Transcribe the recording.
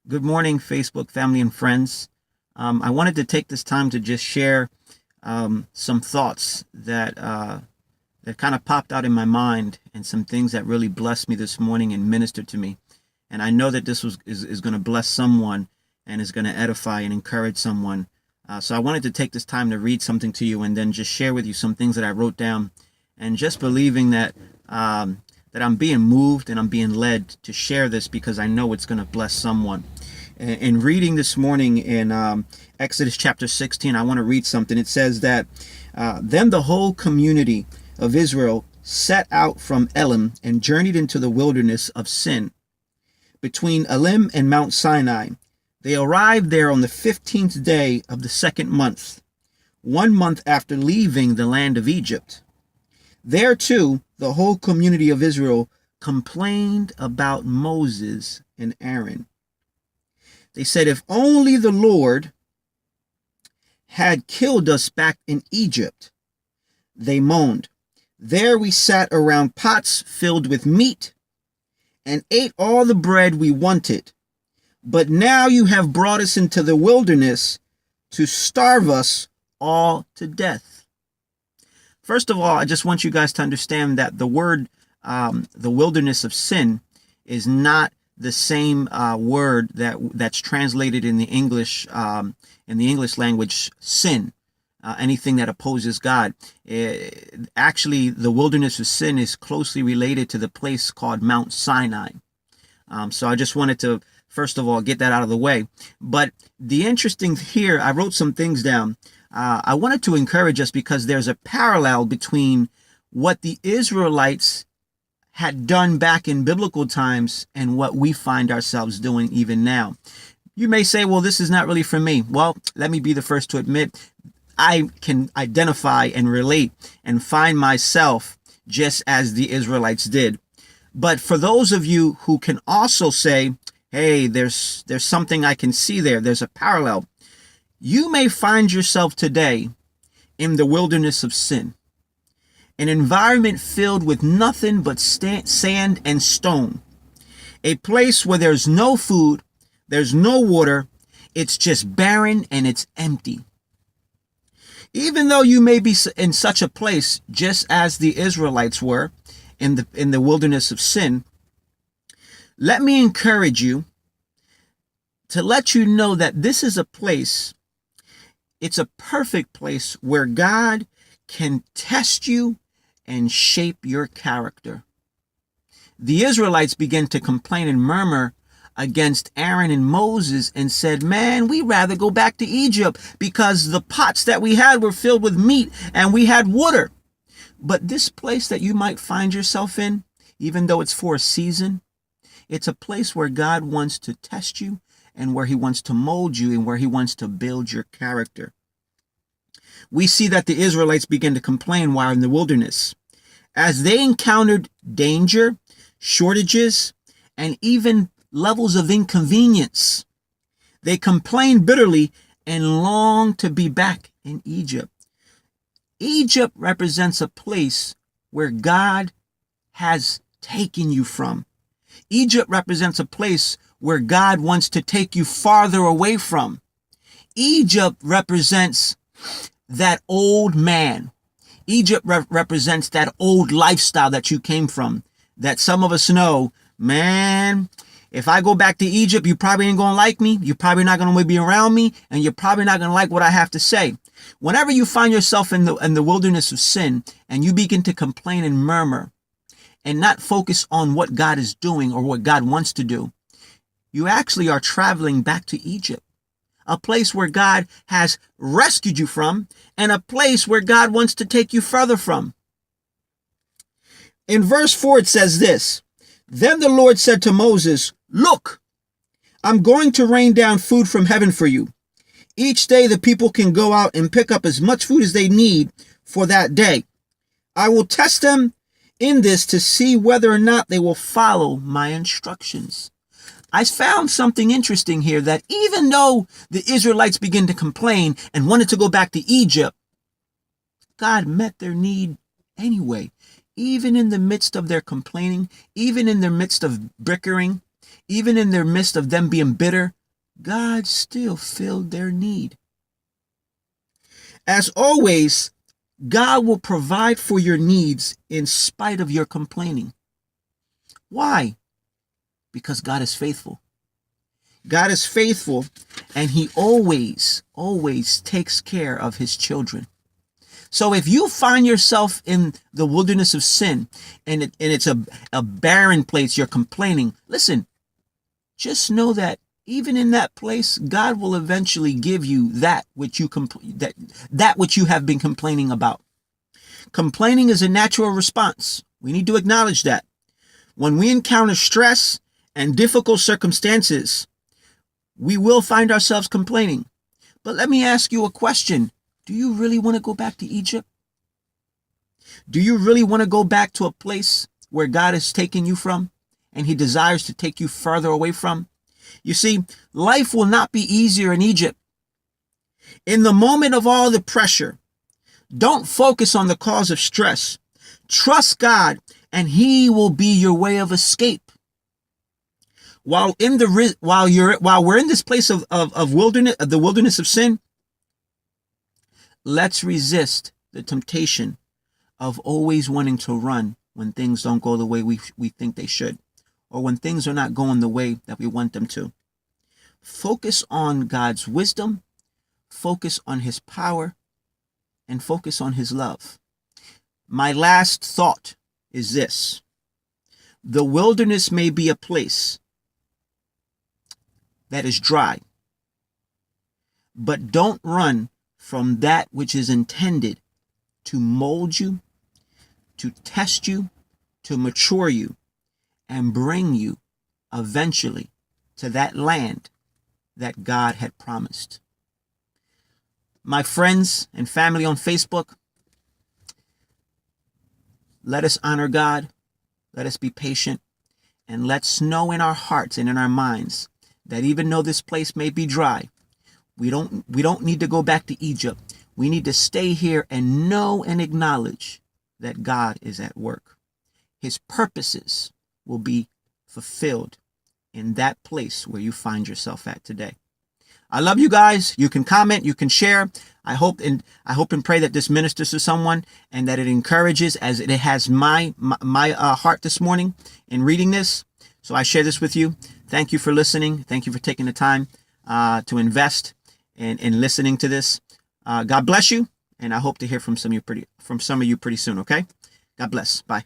Good morning, Facebook family and friends. I wanted to take this time to just share some thoughts that kind of popped out in my mind, and some things that really blessed me this morning and ministered to me. And I know that this is going to bless someone and is going to edify and encourage someone. So I wanted to take this time to read something to you and then just share with you some things that I wrote down, and just believing that I'm being moved and I'm being led to share this because I know it's going to bless someone. In reading this morning in Exodus chapter 16, I want to read something. It says that then the whole community of Israel set out from Elim and journeyed into the wilderness of Sin, between Elim and Mount Sinai. They arrived there on the 15th day of the second month, 1 month after leaving the land of Egypt. There too, the whole community of Israel complained about Moses and Aaron. They said, if only the Lord had killed us back in Egypt, they moaned. There we sat around pots filled with meat and ate all the bread we wanted. But now you have brought us into the wilderness to starve us all to death. First of all, I just want you guys to understand that the word, the wilderness of sin, is not the same word that's translated in the English language, sin. Anything that opposes God. Actually, the wilderness of sin is closely related to the place called Mount Sinai. So I just wanted to, first of all, get that out of the way. But the interesting here, I wrote some things down. I wanted to encourage us because there's a parallel between what the Israelites had done back in biblical times and what we find ourselves doing even now. You may say, well, this is not really for me. Well, let me be the first to admit I can identify and relate and find myself just as the Israelites did. But for those of you who can also say, hey, there's something I can see there, there's a parallel. You may find yourself today in the wilderness of sin, an environment filled with nothing but sand and stone, a place where there's no food, there's no water, it's just barren and it's empty. Even though you may be in such a place, just as the Israelites were in the wilderness of sin, let me encourage you to let you know that this is a place, it's a perfect place where God can test you and shape your character. The Israelites began to complain and murmur against Aaron and Moses and said, man, we'd rather go back to Egypt because the pots that we had were filled with meat and we had water. But this place that you might find yourself in, even though it's for a season, it's a place where God wants to test you and where he wants to mold you and where he wants to build your character. We see that the Israelites began to complain while in the wilderness. As they encountered danger, shortages, and even levels of inconvenience, they complained bitterly and longed to be back in Egypt. Egypt represents a place where God has taken you from. Egypt represents a place where God wants to take you farther away from. Egypt represents that old man. Egypt represents that old lifestyle that you came from, that some of us know, man, if I go back to Egypt, you probably ain't going to like me. You're probably not going to be around me, and you're probably not going to like what I have to say. Whenever you find yourself in the wilderness of sin and you begin to complain and murmur and not focus on what God is doing or what God wants to do, you actually are traveling back to Egypt, a place where God has rescued you from and a place where God wants to take you further from. In verse 4, it says this, then the Lord said to Moses, look, I'm going to rain down food from heaven for you. Each day the people can go out and pick up as much food as they need for that day. I will test them in this to see whether or not they will follow my instructions. I found something interesting here, that even though the Israelites began to complain and wanted to go back to Egypt, God met their need anyway. Even in the midst of their complaining, even in the midst of bickering, even in their midst of them being bitter, God still filled their need. As always, God will provide for your needs in spite of your complaining. Why? Because God is faithful. God is faithful, and he always, always takes care of his children. So if you find yourself in the wilderness of sin and it's a barren place, you're complaining, listen, just know that even in that place, God will eventually give you that which you have been complaining about. Complaining is a natural response. We need to acknowledge that. When we encounter stress and difficult circumstances, we will find ourselves complaining. But let me ask you a question. Do you really want to go back to Egypt? Do you really want to go back to a place where God has taken you from and he desires to take you further away from? You see, life will not be easier in Egypt. In the moment of all the pressure, don't focus on the cause of stress. Trust God, and he will be your way of escape. While we're in this place of wilderness, of the wilderness of sin, let's resist the temptation of always wanting to run when things don't go the way we think they should, or when things are not going the way that we want them to. Focus on God's wisdom, focus on his power, and focus on his love. My last thought is this. The wilderness may be a place that is dry, but don't run from that which is intended to mold you, to test you, to mature you, and bring you eventually to that land that God had promised. My friends and family on Facebook, let us honor God, let us be patient, and let's know in our hearts and in our minds that even though this place may be dry, we don't need to go back to Egypt. We need to stay here and know and acknowledge that God is at work. His purposes will be fulfilled in that place where you find yourself at today. I love you guys. You can comment, you can share. I hope and pray that this ministers to someone and that it encourages, as it has my heart this morning in reading this. So I share this with you. Thank you for listening. Thank you for taking the time to invest in listening to this. God bless you, and I hope to hear from some of you pretty soon. Okay? God bless. Bye.